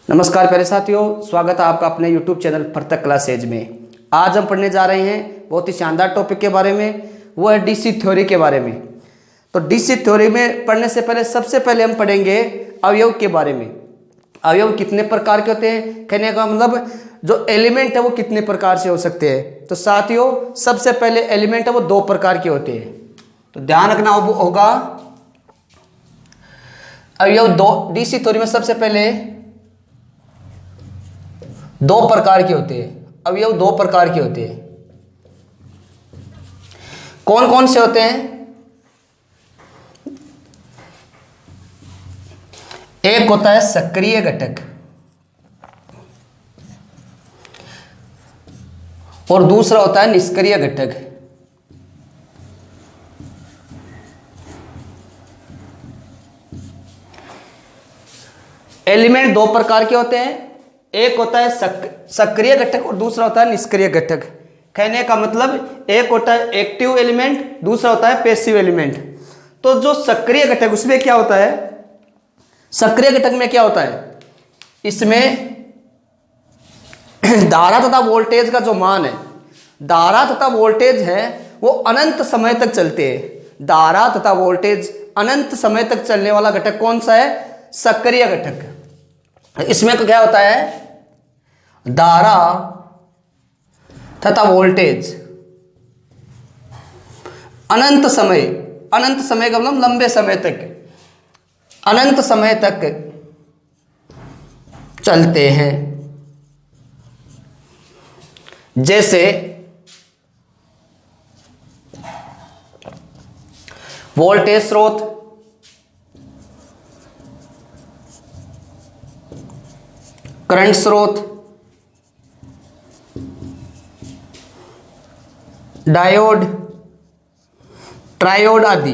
नमस्कार प्यारे साथियों, स्वागत है आपका अपने YouTube चैनल परतक क्लासेज में। आज हम पढ़ने जा रहे हैं बहुत ही शानदार टॉपिक के बारे में, वो है डीसी थ्योरी के बारे में। तो डीसी थ्योरी में पढ़ने से पहले सबसे पहले हम पढ़ेंगे अवयव के बारे में। अवयव कितने प्रकार के होते हैं, कहने का मतलब जो एलिमेंट है वो कितने प्रकार से हो सकते हैं। तो साथियों सबसे पहले एलिमेंट है वो दो प्रकार के होते हैं, तो ध्यान रखना होगा। अवयव दो, डीसी थ्योरी में सबसे पहले दो प्रकार के होते हैं। अवयव दो प्रकार के होते हैं। कौन कौन से होते हैं? एक होता है सक्रिय घटक और दूसरा होता है निष्क्रिय घटक। एलिमेंट दो प्रकार के होते हैं, एक होता है सक्रिय घटक और दूसरा होता है निष्क्रिय घटक। कहने का मतलब एक होता है एक्टिव एलिमेंट, दूसरा होता है पैसिव एलिमेंट। तो जो सक्रिय घटक उसमें क्या होता है, सक्रिय घटक में क्या होता है, इसमें धारा तथा वोल्टेज का जो मान है, धारा तथा वोल्टेज है वो अनंत समय तक चलते हैं। धारा तथा वोल्टेज अनंत समय तक चलने वाला घटक कौन सा है? सक्रिय घटक। इसमें क्या होता है, धारा तथा वोल्टेज अनंत समय का मतलब लंबे समय तक, अनंत समय तक चलते हैं। जैसे वोल्टेज स्रोत, करंट स्रोत, डायोड, ट्रायोड आदि।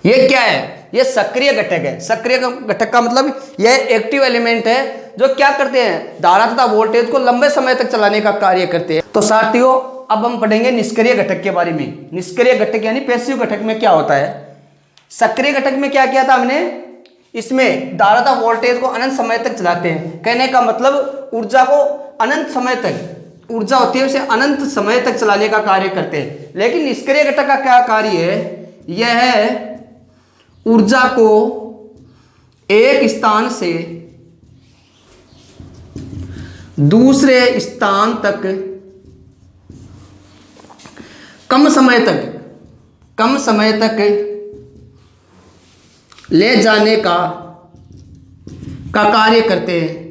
ये क्या है? ये सक्रिय घटक है। सक्रिय घटक का मतलब यह एक्टिव एलिमेंट है जो क्या करते हैं, धारा तथा वोल्टेज को लंबे समय तक चलाने का कार्य करते हैं। तो साथियों अब हम पढ़ेंगे निष्क्रिय घटक के बारे में। निष्क्रिय घटक यानी पैसिव घटक में क्या होता है। सक्रिय घटक में क्या किया था हमने, इसमें धारा तथा वोल्टेज को अनंत समय तक चलाते हैं। कहने का मतलब ऊर्जा को अनंत समय तक, ऊर्जा होती है उसे अनंत समय तक चलाने का कार्य करते हैं। लेकिन निष्क्रिय घटक का क्या कार्य है, यह है ऊर्जा को एक स्थान से दूसरे स्थान तक कम समय तक ले जाने का कार्य करते हैं।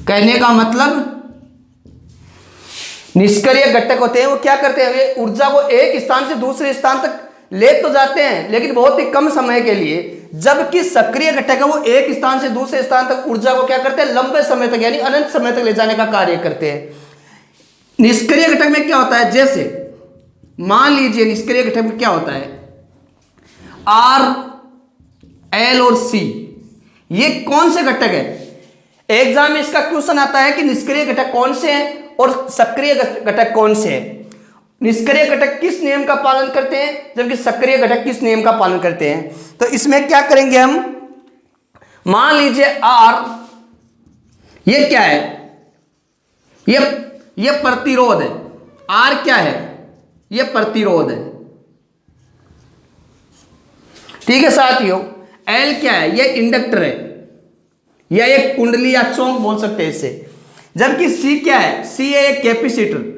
कहने का मतलब निष्क्रिय घटक होते हैं वो क्या करते हैं, वे ऊर्जा को एक स्थान से दूसरे स्थान तक ले तो जाते हैं लेकिन बहुत ही कम समय के लिए, जबकि सक्रिय घटक है वो एक स्थान से दूसरे स्थान तक ऊर्जा को क्या करते हैं, लंबे समय तक यानी अनंत समय तक ले जाने का कार्य करते हैं। निष्क्रिय घटक में क्या होता है, जैसे मान लीजिए निष्क्रिय घटक में क्या होता है, आर, एल और सी, ये कौन से घटक है? एग्जाम में इसका क्वेश्चन आता है कि निष्क्रिय घटक कौन से हैं और सक्रिय घटक कौन से हैं। निष्क्रिय घटक किस नियम का पालन करते हैं जबकि सक्रिय घटक किस नियम का पालन करते हैं। तो इसमें क्या करेंगे हम, मान लीजिए आर, ये क्या है, ये प्रतिरोध है। आर क्या है, ये प्रतिरोध है, ठीक है साथियों। एल क्या है, ये इंडक्टर है या एक कुंडली या चौंक बोल सकते हैं इसे। जबकि सी क्या है, सी है एक कैपेसिटर।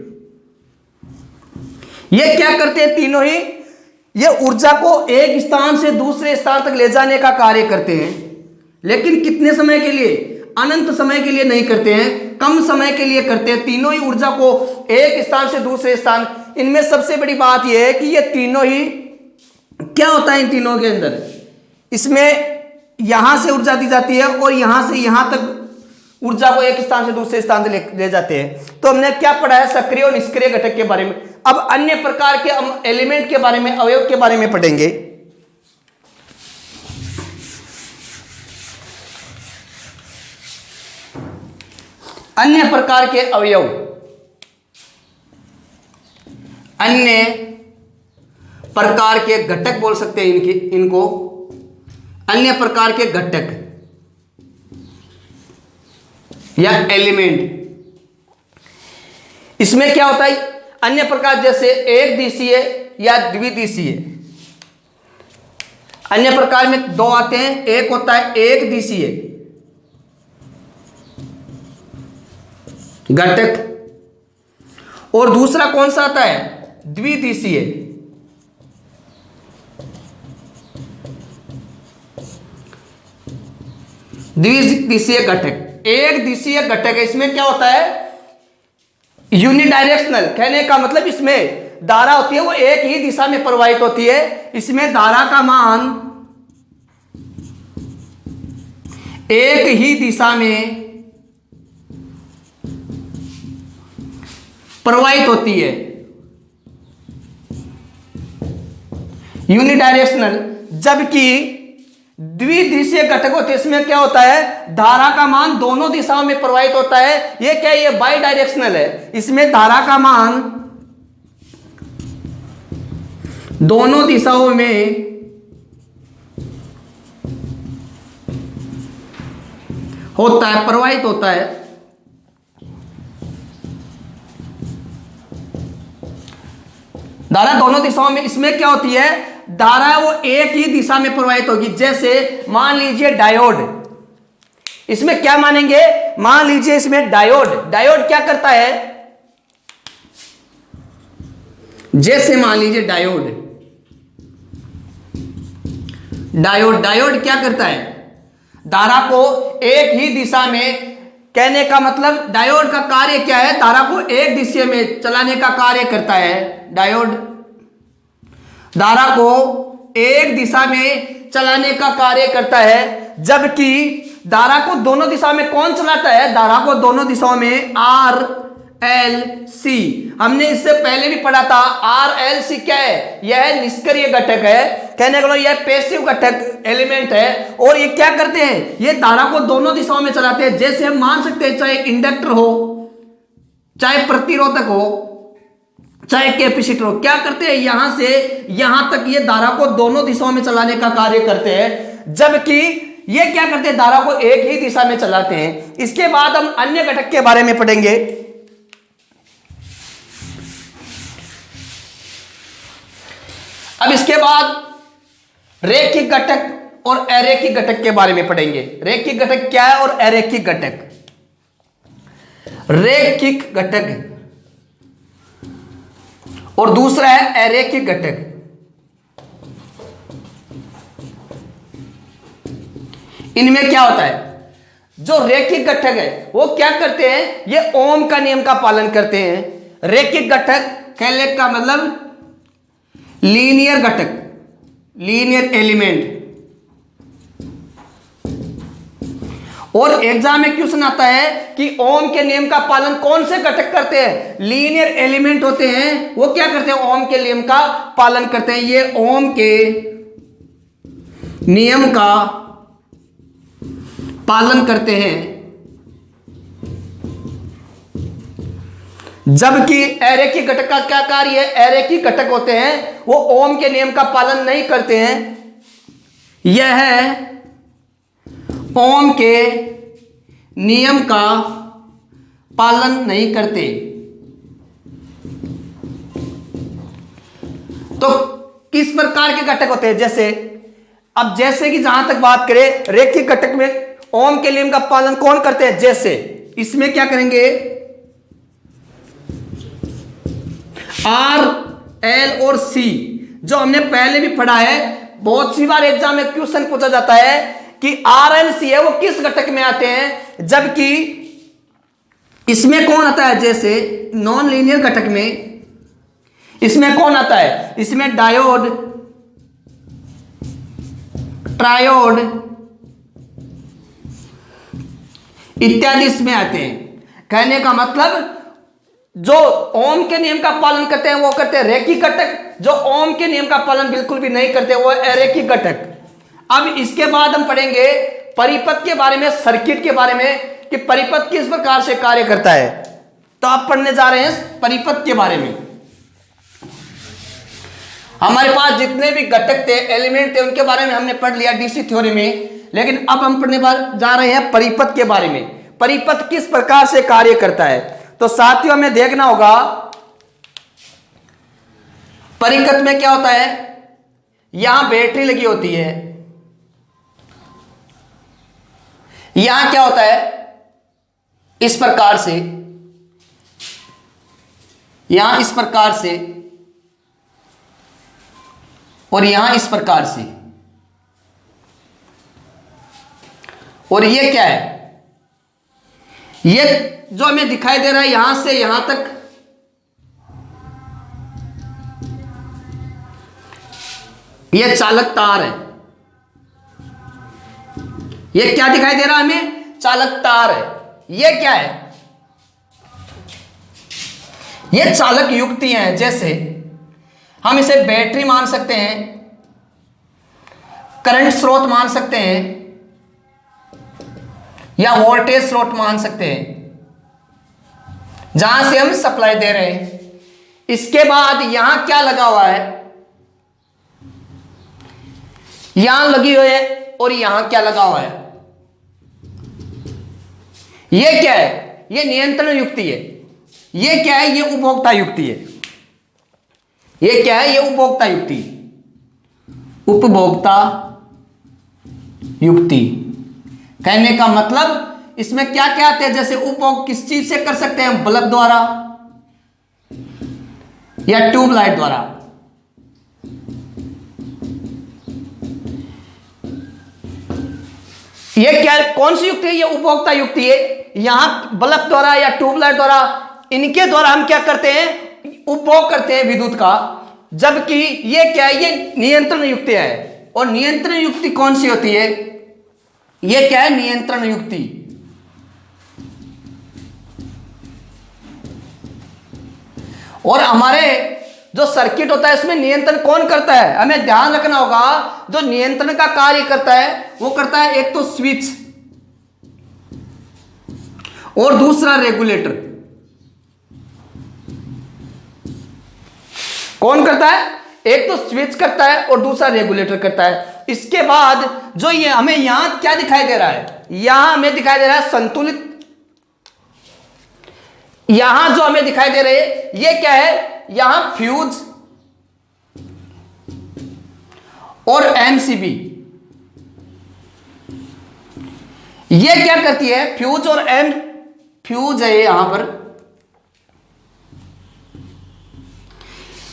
ये क्या करते हैं तीनों ही, ये ऊर्जा को एक स्थान से दूसरे स्थान तक ले जाने का कार्य करते हैं, लेकिन कितने समय के लिए, अनंत समय के लिए नहीं करते हैं, कम समय के लिए करते हैं। तीनों ही ऊर्जा को एक स्थान से दूसरे स्थान, इनमें सबसे बड़ी बात यह है कि ये तीनों ही क्या होता है, इन तीनों के अंदर इसमें यहां से ऊर्जा दी जाती है और यहां से यहां तक ऊर्जा को एक स्थान से दूसरे स्थान तक ले जाते हैं। तो हमने क्या पढ़ा है, सक्रिय और निष्क्रिय घटक के बारे में। अब अन्य प्रकार के हम एलिमेंट के बारे में, अवयव के बारे में पढ़ेंगे। अन्य प्रकार के अवयव, अन्य प्रकार के घटक बोल सकते हैं इनको अन्य प्रकार के घटक। या एलिमेंट। इसमें क्या होता है, अन्य प्रकार जैसे एक दिशीय या द्विदिशीय। अन्य प्रकार में दो आते हैं, एक होता है एक दिशीय घटक और दूसरा कौन सा आता है, द्विदिशीय। द्विदिशीय घटक, एक दिशीय घटक है, इसमें क्या होता है, यूनिडायरेक्शनल। कहने का मतलब इसमें धारा होती है वो एक ही दिशा में प्रवाहित होती है। इसमें धारा का मान एक ही दिशा में प्रवाहित होती है, यूनिडायरेक्शनल। जबकि द्विदिशीय घटक होते हैं, इसमें क्या होता है, धारा का मान दोनों दिशाओं में प्रवाहित होता है। ये क्या है, ये बाई डायरेक्शनल है। इसमें धारा का मान दोनों दिशाओं में होता है, प्रवाहित होता है। धारा दोनों दिशाओं में, इसमें क्या होती है, धारा वो एक ही दिशा में प्रवाहित होगी। जैसे मान लीजिए डायोड, इसमें क्या मानेंगे, मान लीजिए इसमें डायोड, डायोड क्या करता है, जैसे मान लीजिए डायोड, डायोड क्या करता है, धारा को एक ही दिशा में, कहने का मतलब डायोड का कार्य क्या है, धारा को एक दिशा में चलाने का कार्य करता है। डायोड धारा को एक दिशा में चलाने का कार्य करता है। जबकि धारा को दोनों दिशा में कौन चलाता है, धारा को दोनों दिशाओं में आर एल सी। हमने इससे पहले भी पढ़ा था, आर एल सी क्या है, यह निष्क्रिय घटक है। कहने का मतलब यह पैसिव घटक एलिमेंट है। और ये क्या करते हैं, ये धारा को दोनों दिशाओं में चलाते हैं। जैसे हम मान सकते हैं, चाहे इंडक्टर हो, चाहे प्रतिरोधक हो, चाहे कैपेसिटर हो, क्या करते हैं, यहां से यहां तक ये धारा को दोनों दिशाओं में चलाने का कार्य करते हैं। जबकि ये क्या करते हैं, धारा को एक ही दिशा में चलाते हैं। इसके बाद हम अन्य घटक के बारे में पढ़ेंगे। अब इसके बाद रैखिक घटक और अरैखिक घटक के बारे में पढ़ेंगे। रैखिक घटक क्या है और अरैखिक घटक। रैखिक घटक और दूसरा है अरैखिक घटक। इनमें क्या होता है, जो रैखिक घटक है वो क्या करते हैं, ये ओम का नियम का पालन करते हैं। रैखिक घटक कहने का मतलब लीनियर घटक, लीनियर एलिमेंट। और एग्जाम में क्वेश्चन आता है कि ओम के नियम का पालन कौन से घटक करते हैं, लीनियर एलिमेंट होते हैं, वो क्या करते हैं, ओम के नियम का पालन करते हैं। ये ओम के नियम का पालन करते हैं। जबकि अरैखिक घटक का क्या कार्य है, अरैखिक घटक होते हैं वो ओम के नियम का पालन नहीं करते हैं। यह ओम के नियम का पालन नहीं करते। तो किस प्रकार के घटक होते हैं, जैसे अब जैसे कि जहां तक बात करें रैखिक घटक में ओम के नियम का पालन कौन करते हैं, जैसे इसमें क्या करेंगे, आर एल और सी, जो हमने पहले भी पढ़ा है। बहुत सी बार एग्जाम में क्वेश्चन पूछा जाता है कि आर एल सी है वो किस घटक में आते हैं, जबकि इसमें कौन आता है, जैसे नॉन लीनियर घटक में इसमें कौन आता है, इसमें डायोड, ट्रायोड इत्यादि इसमें आते हैं। कहने का मतलब जो ओम के नियम का पालन करते हैं वो करते हैं रैखिक घटक, जो ओम के नियम का पालन बिल्कुल भी नहीं करते वो है अरैखिक घटक। अब इसके बाद हम पढ़ेंगे परिपथ के बारे में, सर्किट के बारे में, कि परिपथ किस प्रकार से कार्य करता है। तो आप पढ़ने जा रहे हैं परिपथ के बारे में। हमारे पास जितने भी घटक थे, एलिमेंट थे, उनके बारे में हमने पढ़ लिया डीसी थ्योरी में। लेकिन अब हम पढ़ने जा रहे हैं परिपथ के बारे में। परिपथ किस प्रकार से कार्य करता है। तो साथियों हमें देखना होगा परिपथ में क्या होता है, यहां बैटरी लगी होती है, यहां क्या होता है इस प्रकार से, यहां इस प्रकार से और यहां इस प्रकार से, और ये क्या है, ये जो हमें दिखाई दे रहा है यहां से यहां तक, ये चालक तार है। ये क्या दिखाई दे रहा है हमें, चालक तार है। ये क्या है, ये चालक युक्ति है। जैसे हम इसे बैटरी मान सकते हैं, करंट स्रोत मान सकते हैं, या वोल्टेज स्रोत मान सकते हैं, जहां से हम सप्लाई दे रहे हैं। इसके बाद यहां क्या लगा हुआ है, यहां लगी हुई है, और यहां क्या लगा हुआ है, ये क्या है, ये नियंत्रण युक्ति है। ये क्या है, ये उपभोक्ता युक्ति है। ये क्या है, ये उपभोक्ता युक्ति, उपभोक्ता युक्ति। कहने का मतलब इसमें क्या क्या आते हैं, जैसे उपभोग किस चीज से कर सकते हैं, बल्ब द्वारा या ट्यूबलाइट द्वारा। ये क्या, कौन सी युक्ति है, ये उपभोक्ता युक्ति है। यहां बल्ब द्वारा या ट्यूबलाइट द्वारा, इनके द्वारा हम क्या करते हैं, उपभोग करते हैं विद्युत का। जबकि ये क्या है, ये नियंत्रण युक्ति है। और नियंत्रण युक्ति कौन सी होती है, ये क्या है, नियंत्रण युक्ति। और हमारे जो सर्किट होता है इसमें नियंत्रण कौन करता है, हमें ध्यान रखना होगा। जो नियंत्रण का कार्य करता है वो करता है एक तो स्विच और दूसरा रेगुलेटर। कौन करता है, एक तो स्विच करता है और दूसरा रेगुलेटर करता है। इसके बाद जो ये हमें यहां क्या दिखाई दे रहा है, यहां हमें दिखाई दे रहा है संतुलित। यहां जो हमें दिखाई दे रहे हैं ये क्या है, यहां फ्यूज और एमसीबी। ये क्या करती है, फ्यूज और फ्यूज है यहां पर,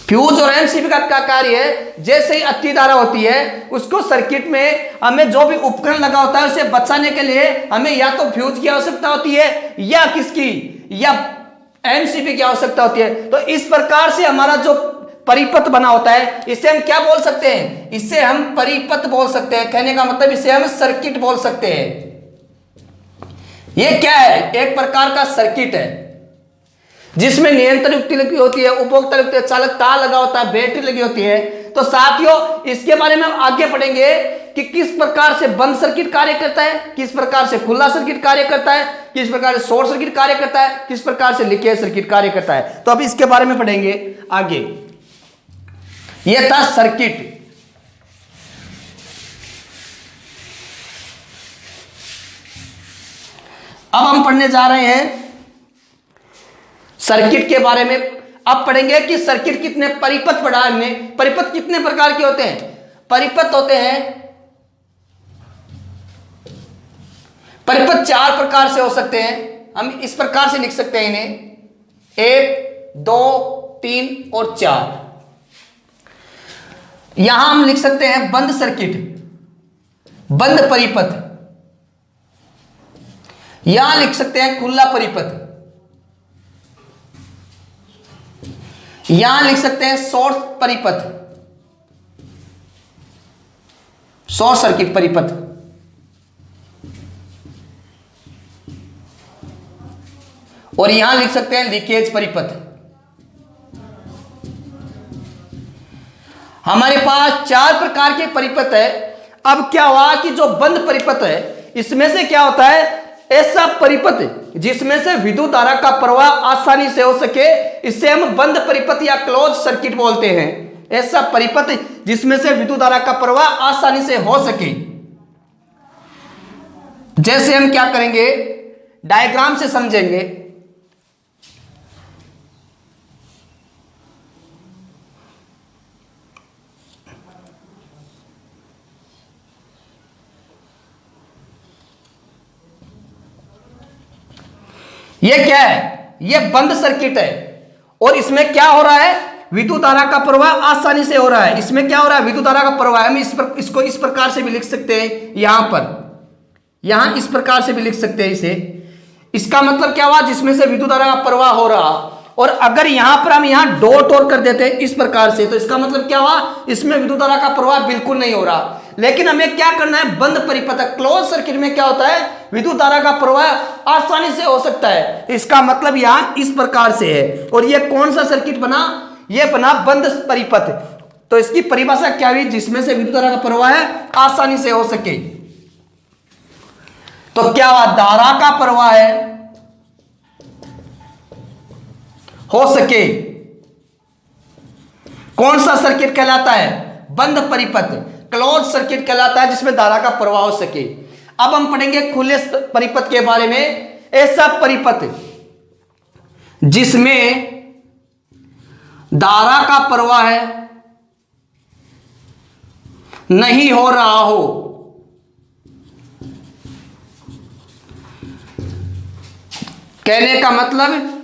फ्यूज और एमसीबी का कार्य है, जैसे ही अति धारा होती है उसको सर्किट में हमें जो भी उपकरण लगा होता है उसे बचाने के लिए हमें या तो फ्यूज की आवश्यकता होती है या किसकी, या एमसीबी की आवश्यकता होती है। तो इस प्रकार से हमारा जो परिपथ बना होता है इसे हम क्या बोल सकते हैं, इसे हम परिपथ बोल सकते हैं। कहने का मतलब इसे हम सर्किट बोल सकते हैं। यह क्या है, एक प्रकार का सर्किट है जिसमें नियंत्रण युक्ति लगी होती है, उपभोक्ता युक्ति, चालक तार लगा होता है, बैटरी लगी होती है। तो साथियों इसके बारे में हम आगे पढ़ेंगे कि किस प्रकार से बंद सर्किट कार्य करता है, किस प्रकार से खुला सर्किट कार्य करता है, किस प्रकार से शॉर्ट सर्किट कार्य करता है, किस प्रकार से लीकेज सर्किट कार्य करता है। तो अब इसके बारे में पढ़ेंगे आगे। यह था सर्किट। अब हम पढ़ने जा रहे हैं सर्किट के बारे में। अब पढ़ेंगे कि सर्किट कितने परिपथ पढ़ा हमने। परिपथ कितने प्रकार के होते हैं, परिपथ होते हैं, परिपथ 4 प्रकार से हो सकते हैं। हम इस प्रकार से लिख सकते हैं इन्हें 1, 2, 3 और 4। यहां हम लिख सकते हैं बंद सर्किट, बंद परिपथ। यहां लिख सकते हैं खुला परिपथ। यहां लिख सकते हैं शॉर्ट परिपथ, शॉर्ट सर्किट परिपथ। और यहां लिख सकते हैं लीकेज परिपथ। हमारे पास 4 प्रकार के परिपथ है। अब क्या हुआ कि जो बंद परिपथ है इसमें से क्या होता है, ऐसा परिपथ जिसमें से विद्युत धारा का प्रवाह आसानी से हो सके, इसे हम बंद परिपथ या क्लोज सर्किट बोलते हैं। ऐसा परिपथ जिसमें से विद्युत धारा का प्रवाह आसानी से हो सके। जैसे हम क्या करेंगे, डायग्राम से समझेंगे। ये क्या है? ये बंद सर्किट है और इसमें क्या हो रहा है? विद्युत धारा का प्रवाह आसानी से हो रहा है। इसमें क्या हो रहा है? विद्युत धारा का प्रवाह। हम इसको इस प्रकार से भी लिख सकते हैं, यहां इस प्रकार से भी लिख सकते हैं इसे। इसका मतलब क्या हुआ? जिसमें से विद्युत धारा का प्रवाह हो रहा, और अगर यहां पर हम यहां डॉट और कर देते हैं इस प्रकार से, तो इसका मतलब क्या हुआ? इसमें विद्युत धारा का प्रवाह बिल्कुल नहीं हो रहा। लेकिन हमें क्या करना है? बंद परिपथ, क्लोज सर्किट में क्या होता है? विद्युत धारा का प्रवाह आसानी से हो सकता है। इसका मतलब यहां इस प्रकार से है। और ये कौन सा सर्किट बना? ये बना बंद परिपथ। तो इसकी परिभाषा क्या हुई? जिसमें से विद्युत धारा का प्रवाह है आसानी से हो सके। तो क्या हुआ? धारा का प्रवाह है हो सके। कौन सा सर्किट कहलाता है? बंद परिपथ, क्लोज सर्किट कहलाता है, जिसमें धारा का प्रवाह हो सके। अब हम पढ़ेंगे खुले परिपथ के बारे में। ऐसा परिपथ जिसमें धारा का प्रवाह है नहीं हो रहा हो, कहने का मतलब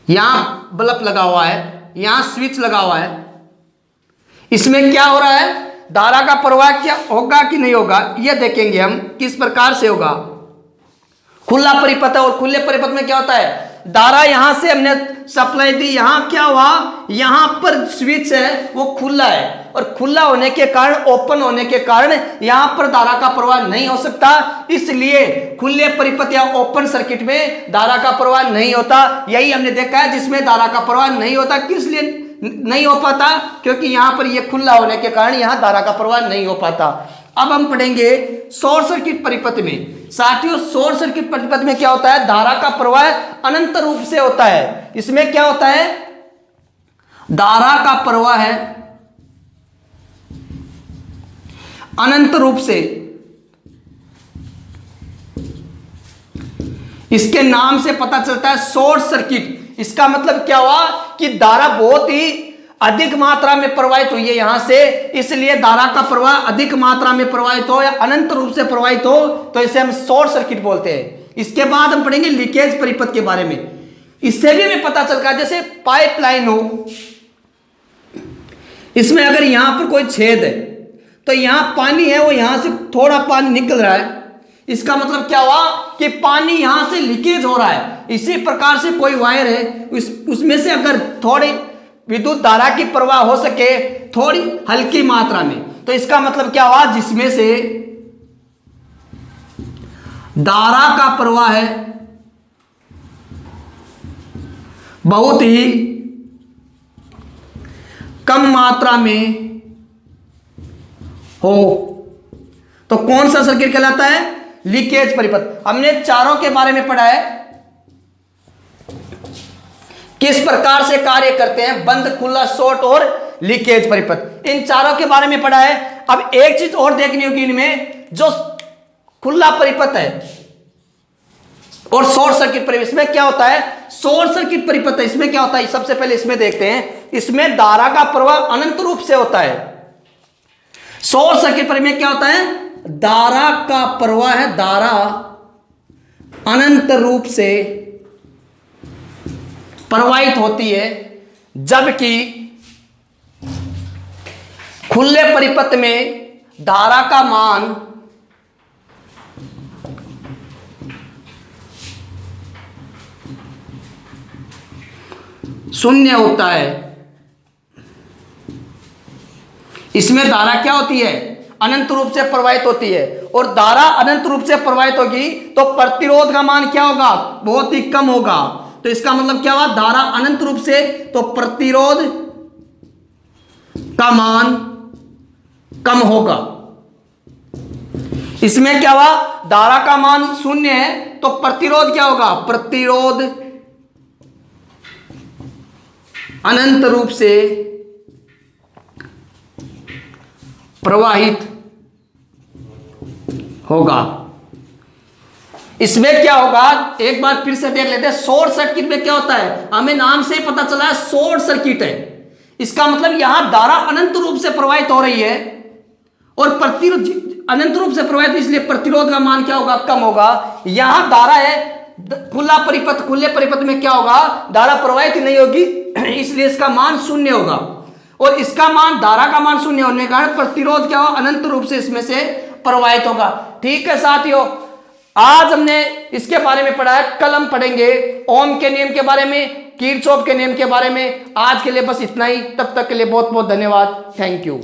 यहां बल्ब लगा हुआ है, यहां स्विच लगा हुआ है, इसमें क्या हो रहा है? धारा का प्रवाह क्या होगा कि नहीं होगा, यह देखेंगे हम किस प्रकार से होगा। खुला परिपथ है, और खुले परिपथ में क्या होता है? धारा यहां से हमने सप्लाई दी, यहां क्या हुआ? यहां पर स्विच है वो खुला है, और खुला होने के कारण, ओपन होने के कारण यहां पर धारा का प्रवाह नहीं हो सकता। इसलिए खुले परिपथ या ओपन सर्किट में धारा का प्रवाह नहीं होता। यही हमने देखा है, जिसमें धारा का प्रवाह नहीं होता। किस लिए नहीं हो पाता? क्योंकि यहां पर यह खुला होने के कारण यहां धारा का प्रवाह नहीं हो पाता। अब हम पढ़ेंगे शॉर्ट सर्किट परिपथ में। साथियों, शॉर्ट सर्किट परिपथ में क्या होता है? धारा का प्रवाह अनंत रूप से होता है। इसमें क्या होता है? धारा का प्रवाह है अनंत रूप से। इसके नाम से पता चलता है शॉर्ट सर्किट। इसका मतलब क्या हुआ? कि धारा बहुत ही अधिक मात्रा में प्रवाहित हुई है यहां से, इसलिए धारा का प्रवाह अधिक मात्रा में प्रवाहित हो या अनंत रूप से प्रवाहित हो, तो इसे हम शॉर्ट सर्किट बोलते हैं। इसके बाद हम पढ़ेंगे लीकेज परिपथ के बारे में। इससे भी हमें पता चलता है, जैसे पाइपलाइन हो, इसमें अगर यहां पर कोई छेद है तो यहां पानी है, वो यहां से थोड़ा पानी निकल रहा है, इसका मतलब क्या हुआ? कि पानी यहां से लीकेज हो रहा है। इसी प्रकार से कोई वायर है, उसमें से अगर थोड़ी विद्युत धारा की प्रवाह हो सके थोड़ी हल्की मात्रा में, तो इसका मतलब क्या हुआ? जिसमें से धारा का प्रवाह है बहुत ही कम मात्रा में हो, तो कौन सा सर्किट कहलाता है? लीकेज परिपथ। हमने चारों के बारे में पढ़ा है, किस प्रकार से कार्य करते हैं, बंद, खुला, शॉर्ट और लीकेज परिपथ। इन चारों के बारे में पढ़ा है। अब एक चीज और देखनी होगी इनमें, जो खुला परिपथ है और शॉर्ट सर्किट परिपथ, इसमें क्या होता है? शॉर्ट सर्किट परिपथ है, इसमें क्या होता है? सबसे पहले इसमें देखते हैं। इसमें धारा का प्रवाह अनंत रूप से होता है। शॉर्ट सर्किट परिपथ में क्या होता है? धारा का प्रवाह है, धारा अनंत रूप से प्रवाहित होती है, जबकि खुले परिपथ में धारा का मान शून्य होता है। इसमें धारा क्या होती है? अनंत रूप से प्रवाहित होती है, और धारा अनंत रूप से प्रवाहित होगी तो प्रतिरोध का मान क्या होगा? बहुत ही कम होगा। तो इसका मतलब क्या हुआ? धारा अनंत रूप से, तो प्रतिरोध का मान कम होगा। इसमें क्या हुआ? धारा का मान शून्य है, तो प्रतिरोध क्या होगा? प्रतिरोध अनंत रूप से प्रवाहित होगा। इसमें क्या होगा, एक बार फिर से देख लेते हैं। शॉर्ट सर्किट में क्या होता है, हमें नाम से ही पता चला है शॉर्ट सर्किट है। इसका मतलब यहां धारा अनंत रूप से प्रवाहित हो रही है और प्रतिरोध अनंत रूप से प्रवाहित, इसलिए प्रतिरोध का मान क्या होगा, कम होगा। यहां धारा है खुला परिपथ, खुले परिपथ में क्या होगा, धारा प्रवाहित नहीं होगी, इसलिए इसका मान शून्य होगा। और इसका मान, धारा का मान शून्य होने के कारण प्रतिरोध क्या होगा, अनंत रूप से इसमें से प्रवाहित होगा। ठीक है साथियों, आज हमने इसके बारे में पढ़ा है। कल हम पढ़ेंगे ओम के नियम के बारे में, किरचॉफ के नियम के बारे में। आज के लिए बस इतना ही, तब तक के लिए बहुत बहुत धन्यवाद। Thank you.